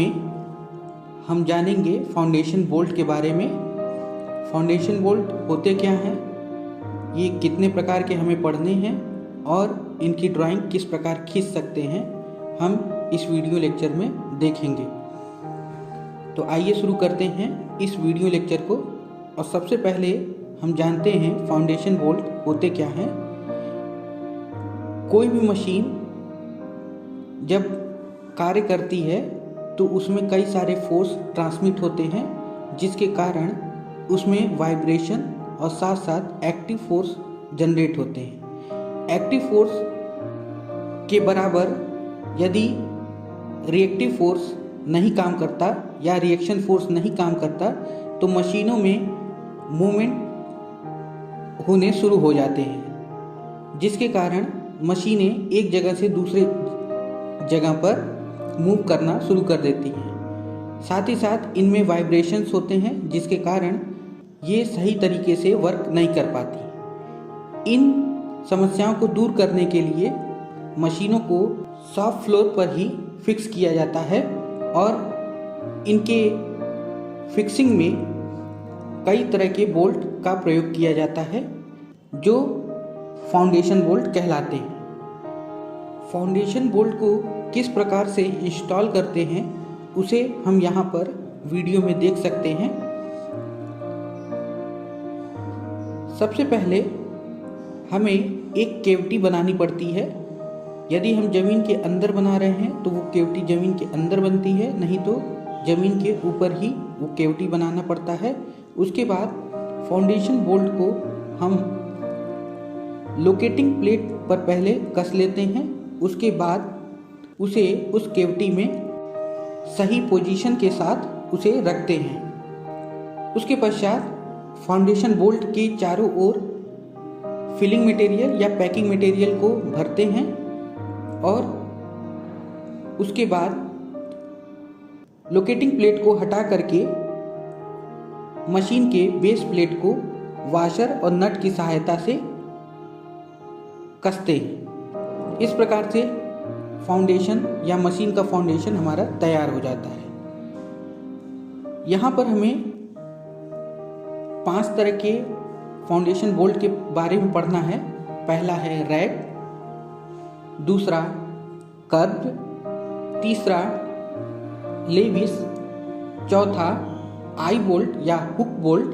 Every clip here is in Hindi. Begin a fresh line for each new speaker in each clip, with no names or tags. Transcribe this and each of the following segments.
में हम जानेंगे फाउंडेशन बोल्ट के बारे में। फाउंडेशन बोल्ट होते क्या हैं, ये कितने प्रकार के हमें पढ़ने हैं और इनकी ड्राइंग किस प्रकार खींच सकते हैं, हम इस वीडियो लेक्चर में देखेंगे। तो आइए शुरू करते हैं इस वीडियो लेक्चर को। और सबसे पहले हम जानते हैं फाउंडेशन बोल्ट होते क्या हैं। कोई भी मशीन जब कार्य करती है तो उसमें कई सारे फोर्स ट्रांसमिट होते हैं, जिसके कारण उसमें वाइब्रेशन और साथ साथ एक्टिव फोर्स जनरेट होते हैं। एक्टिव फोर्स के बराबर यदि रिएक्टिव फोर्स नहीं काम करता या रिएक्शन फोर्स नहीं काम करता तो मशीनों में मूवमेंट होने शुरू हो जाते हैं, जिसके कारण मशीनें एक जगह से दूसरे जगह पर मूव करना शुरू कर देती हैं। साथ ही साथ इनमें वाइब्रेशंस होते हैं, जिसके कारण ये सही तरीके से वर्क नहीं कर पाती। इन समस्याओं को दूर करने के लिए मशीनों को शॉप फ्लोर पर ही फिक्स किया जाता है और इनके फिक्सिंग में कई तरह के बोल्ट का प्रयोग किया जाता है, जो फाउंडेशन बोल्ट कहलाते हैं। फाउंडेशन बोल्ट को किस प्रकार से इंस्टॉल करते हैं उसे हम यहाँ पर वीडियो में देख सकते हैं। सबसे पहले हमें एक कैविटी बनानी पड़ती है। यदि हम ज़मीन के अंदर बना रहे हैं तो वो कैविटी ज़मीन के अंदर बनती है, नहीं तो ज़मीन के ऊपर ही वो कैविटी बनाना पड़ता है। उसके बाद फाउंडेशन बोल्ट को हम लोकेटिंग प्लेट पर पहले कस लेते हैं, उसके बाद उसे उस कैविटी में सही पोजीशन के साथ उसे रखते हैं। उसके पश्चात फाउंडेशन बोल्ट के चारों ओर फिलिंग मटेरियल या पैकिंग मटेरियल को भरते हैं और उसके बाद लोकेटिंग प्लेट को हटा करके मशीन के बेस प्लेट को वाशर और नट की सहायता से कसते हैं। इस प्रकार से फाउंडेशन या मशीन का फाउंडेशन हमारा तैयार हो जाता है। यहाँ पर हमें 5 तरह के फाउंडेशन बोल्ट के बारे में पढ़ना है। पहला है रैग, दूसरा कर्व, तीसरा लेविस, चौथा आई बोल्ट या हुक बोल्ट,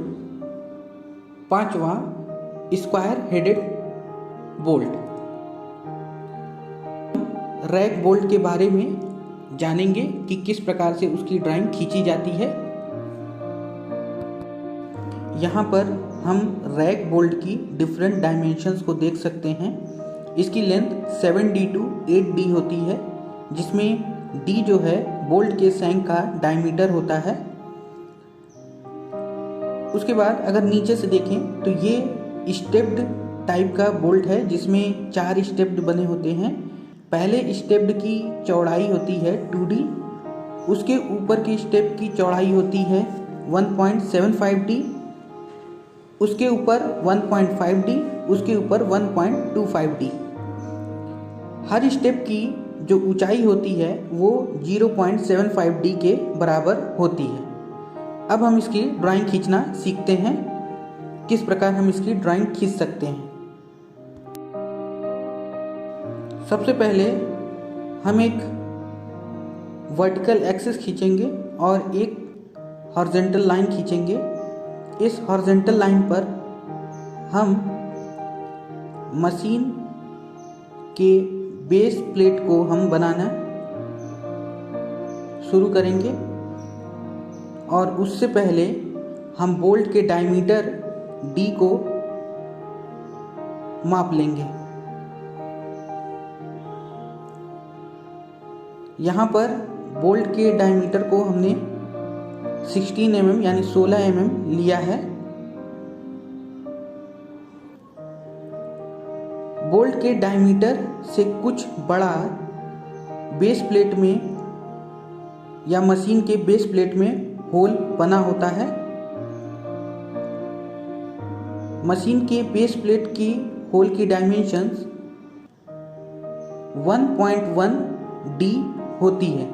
पांचवा square headed bolt. Rag bolt के बारे में जानेंगे कि किस प्रकार से उसकी ड्राइंग खींची जाती है। यहाँ पर हम रैग बोल्ट की डिफरेंट डायमेंशंस को देख सकते हैं। इसकी लेंथ 7D to 8D होती है, जिसमें D जो है बोल्ट के सैंक का डायमीटर होता है। उसके बाद अगर नीचे से देखें तो ये स्टेप्ड टाइप का बोल्ट है, जिसमें 4 स्टेप्ड बने होते हैं। पहले स्टेप्ड की चौड़ाई होती है 2D, उसके ऊपर की स्टेप की चौड़ाई होती है 1.75D, उसके ऊपर 1.5D, उसके ऊपर 1.25D। हर स्टेप की जो ऊंचाई होती है वो 0.75D के बराबर होती है। अब हम इसकी ड्राइंग खींचना सीखते हैं, किस प्रकार हम इसकी ड्राइंग खींच सकते हैं। सबसे पहले हम एक वर्टिकल एक्सिस खींचेंगे और एक हॉरिजॉन्टल लाइन खींचेंगे। इस हॉरिजॉन्टल लाइन पर हम मशीन के बेस प्लेट को हम बनाना शुरू करेंगे और उससे पहले हम बोल्ट के डायमीटर D को माप लेंगे। यहाँ पर बोल्ट के डायमीटर को हमने 16 mm यानी 16 mm लिया है। बोल्ट के डायमीटर से कुछ बड़ा बेस प्लेट में या मशीन के बेस प्लेट में होल बना होता है। मशीन के बेस प्लेट की होल की डायमेंशंस 1.1D होती है।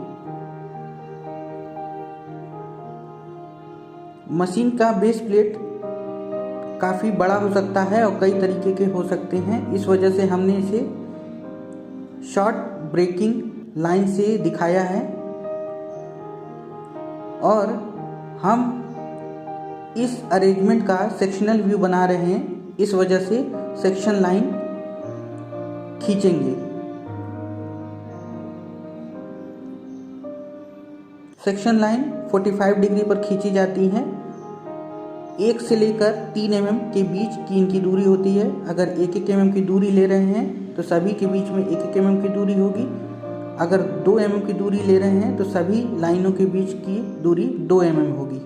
मशीन का बेस प्लेट काफ़ी बड़ा हो सकता है और कई तरीके के हो सकते हैं। इस वजह से हमने इसे शॉर्ट ब्रेकिंग लाइन से दिखाया है और हम इस अरेंजमेंट का सेक्शनल व्यू बना रहे हैं, इस वजह से सेक्शन लाइन खींचेंगे। सेक्शन लाइन 45 डिग्री पर खींची जाती है। 1 से लेकर 3 mm के बीच की इनकी दूरी होती है। अगर 1-1 mm की दूरी ले रहे हैं तो सभी के बीच में 1-1 mm की दूरी होगी। अगर 2 mm की दूरी ले रहे हैं तो सभी लाइनों के बीच की दूरी 2 mm होगी।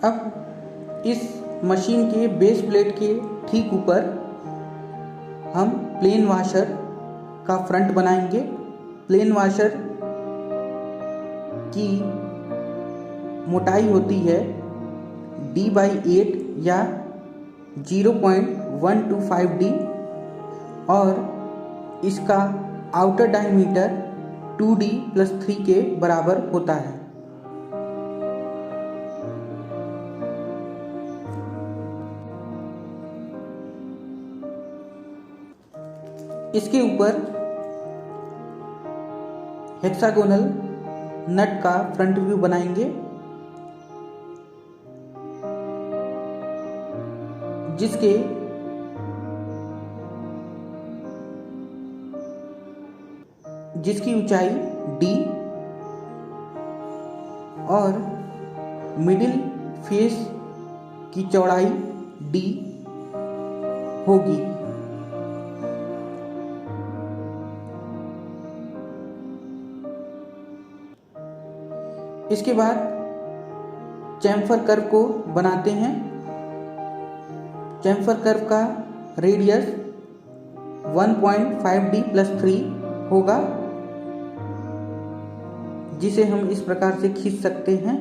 अब इस मशीन के बेस प्लेट के ठीक ऊपर हम प्लेन वाशर का फ्रंट बनाएंगे। प्लेन वाशर की मोटाई होती है D/8 या 0.125D और इसका आउटर डायमीटर 2D+3 के बराबर होता है। इसके ऊपर हेक्सागोनल नट का फ्रंट व्यू बनाएंगे, जिसकी ऊंचाई D और मिडिल फेस की चौड़ाई D होगी। इसके बाद चैम्फर कर्व को बनाते हैं। चैम्फर कर्व का रेडियस 1.5D+3 होगा, जिसे हम इस प्रकार से खींच सकते हैं।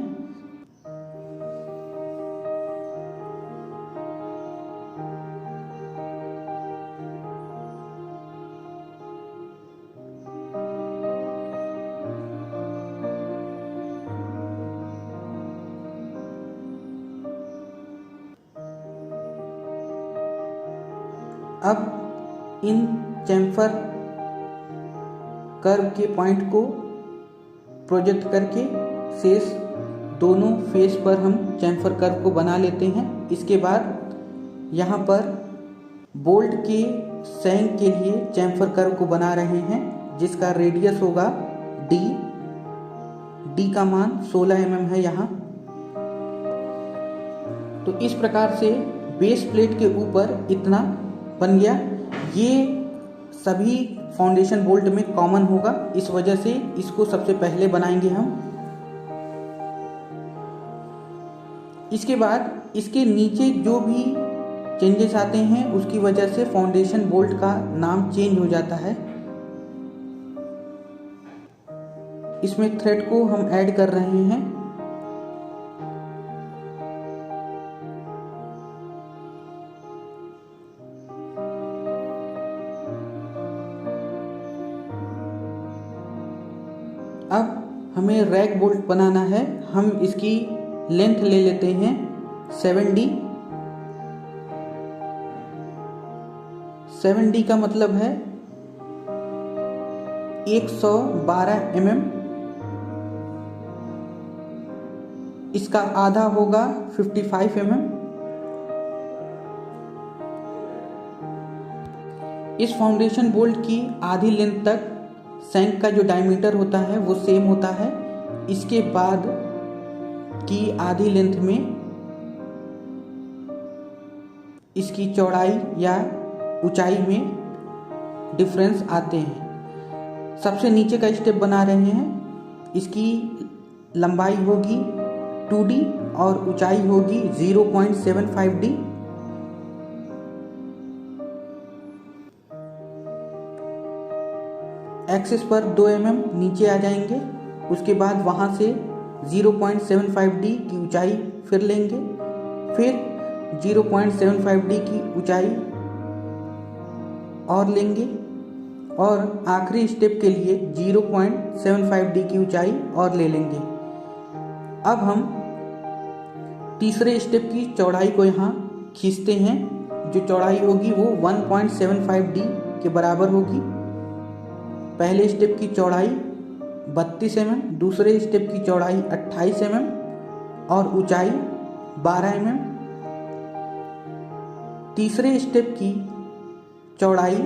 अब इन चैम्फर कर्व के पॉइंट को प्रोजेक्ट करके शेष दोनों फेस पर हम चैम्फर कर्व को बना लेते हैं। इसके बाद यहाँ पर बोल्ट के सैंक के लिए चैम्फर कर्व को बना रहे हैं, जिसका रेडियस होगा D का मान 16 mm है यहाँ। तो इस प्रकार से बेस प्लेट के ऊपर इतना बन गया। ये सभी फाउंडेशन बोल्ट में कॉमन होगा, इस वजह से इसको सबसे पहले बनाएंगे हम। इसके बाद इसके नीचे जो भी चेंजेस आते हैं उसकी वजह से फाउंडेशन बोल्ट का नाम चेंज हो जाता है। इसमें थ्रेड को हम ऐड कर रहे हैं। अब हमें रैक बोल्ट बनाना है। हम इसकी लेंथ ले लेते हैं 7D। 7D का मतलब है 112 mm। इसका आधा होगा 55 mm। इस फाउंडेशन बोल्ट की आधी लेंथ तक सैंक का जो डायमीटर होता है वो सेम होता है। इसके बाद की आधी लेंथ में इसकी चौड़ाई या ऊंचाई में डिफरेंस आते हैं। सबसे नीचे का स्टेप बना रहे हैं। इसकी लंबाई होगी 2D और ऊंचाई होगी 0.75D। एक्सिस पर 2 mm नीचे आ जाएंगे। उसके बाद वहाँ से 0.75D की ऊंचाई फिर लेंगे, फिर 0.75D की ऊंचाई और लेंगे और आखिरी स्टेप के लिए 0.75D की ऊंचाई और ले लेंगे। अब हम तीसरे स्टेप की चौड़ाई को यहाँ खींचते हैं। जो चौड़ाई होगी वो 1.75D के बराबर होगी। पहले स्टेप की चौड़ाई 32 mm, दूसरे स्टेप की चौड़ाई 28 mm और ऊंचाई 12 mm। तीसरे स्टेप की चौड़ाई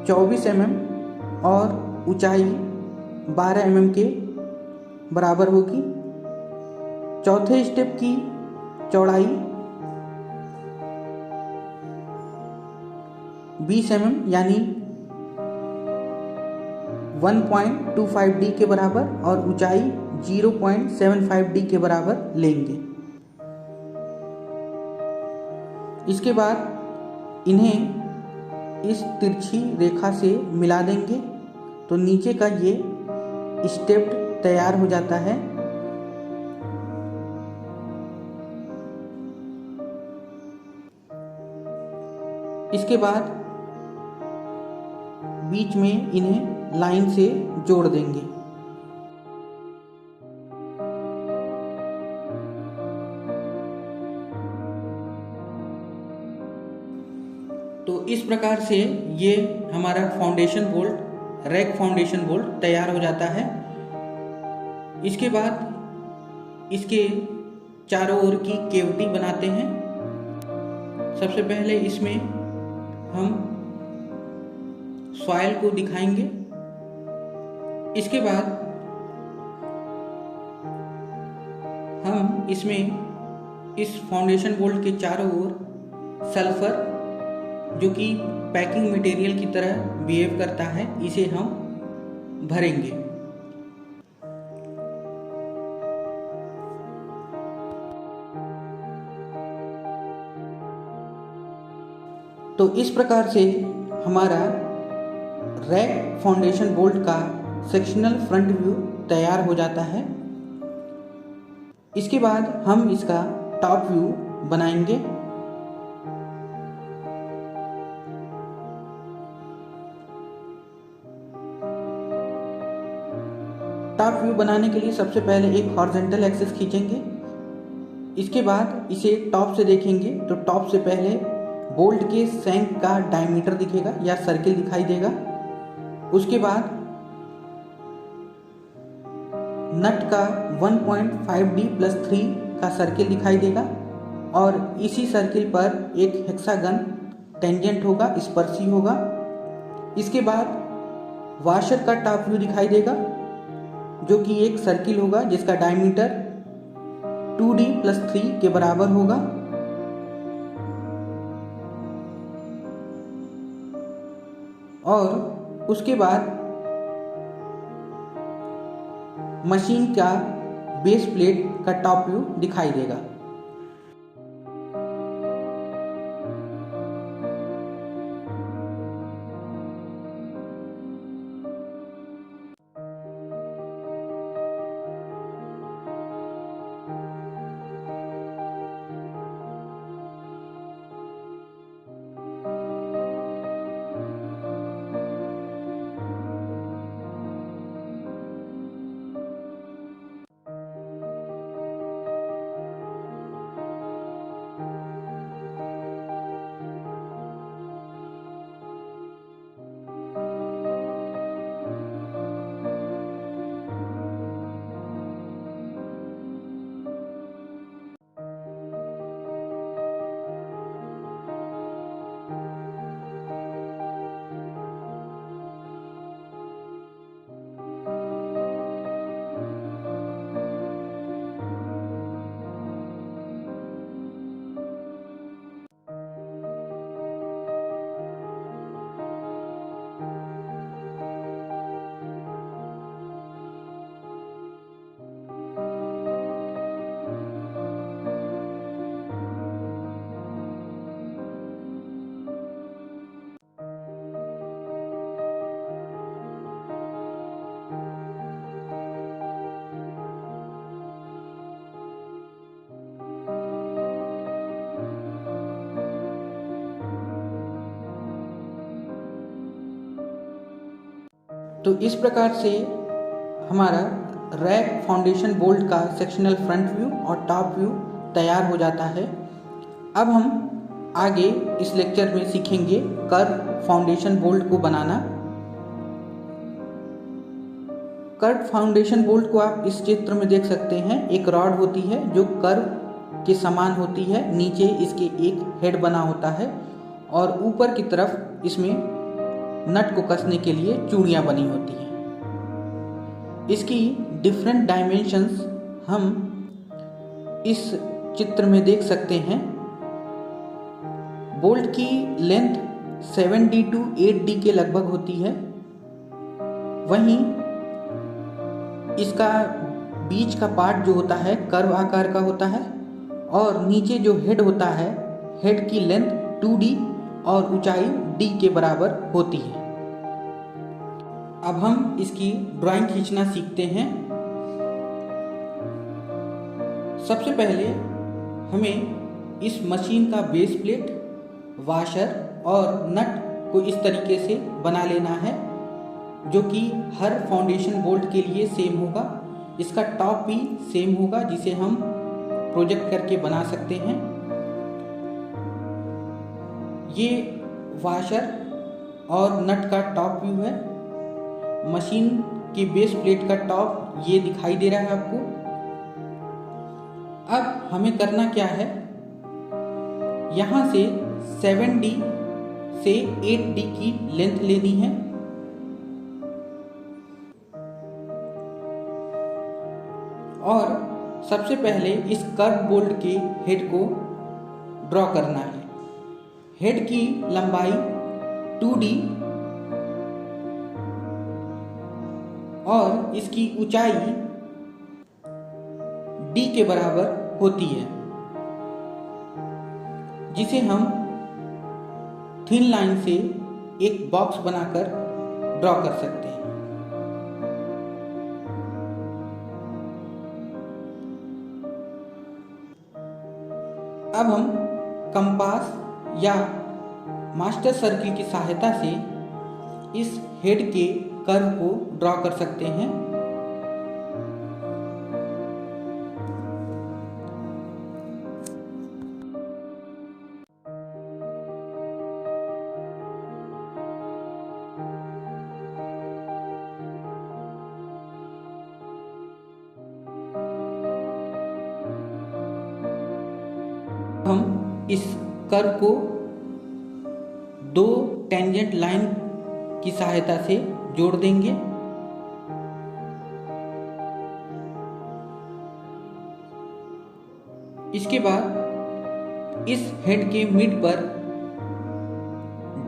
24 mm और ऊंचाई 12 mm के बराबर होगी। चौथे स्टेप की चौड़ाई 20 mm यानी 1.25D के बराबर और ऊंचाई 0.75D के बराबर लेंगे। इसके बाद इन्हें इस तिरछी रेखा से मिला देंगे तो नीचे का ये स्टेप तैयार हो जाता है। इसके बाद बीच में इन्हें लाइन से जोड़ देंगे। तो इस प्रकार से ये हमारा foundation bolt, rack foundation bolt तैयार हो जाता है। इसके बाद इसके चारों ओर की केविटी बनाते हैं। सबसे पहले इसमें हम सॉइल को दिखाएंगे। इसके बाद हम इसमें इस फाउंडेशन बोल्ट के चारों ओर सल्फर, जो कि पैकिंग मटेरियल की तरह बिहेव करता है, इसे हम भरेंगे। तो इस प्रकार से हमारा रैक फाउंडेशन बोल्ट का सेक्शनल फ्रंट व्यू तैयार हो जाता है। इसके बाद हम इसका टॉप व्यू बनाएंगे। टॉप व्यू बनाने के लिए सबसे पहले एक हॉरिजॉन्टल एक्सिस खींचेंगे। इसके बाद इसे टॉप से देखेंगे तो टॉप से पहले बोल्ट के शैंक का डायमीटर दिखेगा या सर्किल दिखाई देगा। उसके बाद नट का 1.5D+3 का सर्किल दिखाई देगा और इसी सर्किल पर एक हेक्सागन टेंजेंट होगा, स्पर्शी होगा। इसके बाद वाशर का टॉप व्यू दिखाई देगा, जो कि एक सर्किल होगा जिसका डायमीटर 2D+3 के बराबर होगा। और उसके बाद मशीन का बेस प्लेट का टॉप व्यू दिखाई देगा। तो इस प्रकार से हमारा रैक फाउंडेशन बोल्ट का सेक्शनल फ्रंट व्यू और टॉप व्यू तैयार हो जाता है। अब हम आगे इस लेक्चर में सीखेंगे कर्व फाउंडेशन बोल्ट को बनाना। कर्व फाउंडेशन बोल्ट को आप इस चित्र में देख सकते हैं। एक रॉड होती है जो कर्व के समान होती है, नीचे इसके एक हेड बना होता है और ऊपर की तरफ इसमें नट को कसने के लिए चूड़ियाँ बनी होती हैं। इसकी डिफरेंट डायमेंशंस हम इस चित्र में देख सकते हैं। बोल्ट की लेंथ 7D to 8D के लगभग होती है। वहीं इसका बीच का पार्ट जो होता है कर्व आकार का होता है और नीचे जो हेड होता है, हेड की लेंथ 2D और ऊंचाई D के बराबर होती है। अब हम इसकी ड्राइंग खींचना सीखते हैं। सबसे पहले हमें इस मशीन का बेस प्लेट, वाशर और नट को इस तरीके से बना लेना है जो कि हर फाउंडेशन बोल्ट के लिए सेम होगा। इसका टॉप भी सेम होगा जिसे हम प्रोजेक्ट करके बना सकते हैं। ये वाशर और नट का टॉप व्यू है। मशीन के बेस प्लेट का टॉप ये दिखाई दे रहा है आपको। अब हमें करना क्या है, यहाँ से 7D से 8D की लेंथ लेनी है और सबसे पहले इस कर्व बोल्ट के हेड को ड्रॉ करना है। हेड की लंबाई 2D और इसकी ऊंचाई D के बराबर होती है, जिसे हम थिन लाइन से एक बॉक्स बनाकर ड्रॉ कर सकते हैं। अब हम कंपास या मास्टर सर्किल की सहायता से इस हेड के कर्व को ड्रॉ कर सकते हैं। हम इस कर्व को दो टेंजेंट लाइन की सहायता से जोड़ देंगे। इसके बाद इस हेड के मिड पर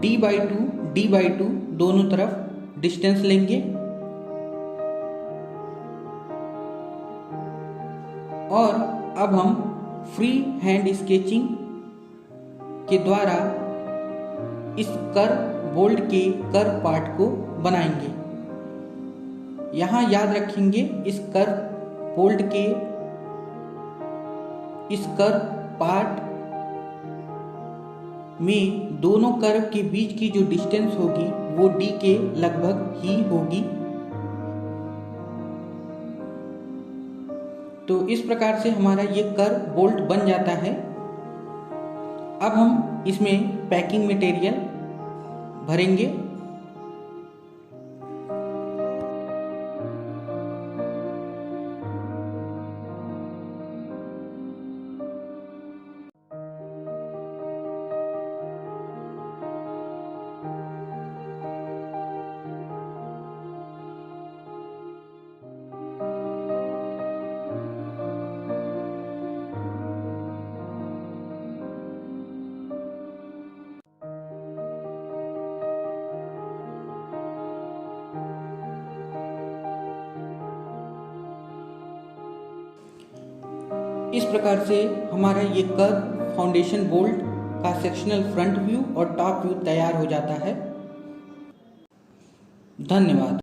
D/2 दोनों तरफ डिस्टेंस लेंगे और अब हम फ्री हैंड स्केचिंग के द्वारा इस कर्व बोल्ट के कर्व पार्ट को बनाएंगे। यहाँ याद रखेंगे इस कर्व बोल्ट के इस कर्व पार्ट में दोनों कर्व के बीच की जो डिस्टेंस होगी वो D के लगभग ही होगी। तो इस प्रकार से हमारा ये कर्व बोल्ट बन जाता है। अब हम इसमें पैकिंग मटेरियल भरेंगे। इस प्रकार से हमारा ये कर्व फाउंडेशन बोल्ट का सेक्शनल फ्रंट व्यू और टॉप व्यू तैयार हो जाता है। धन्यवाद।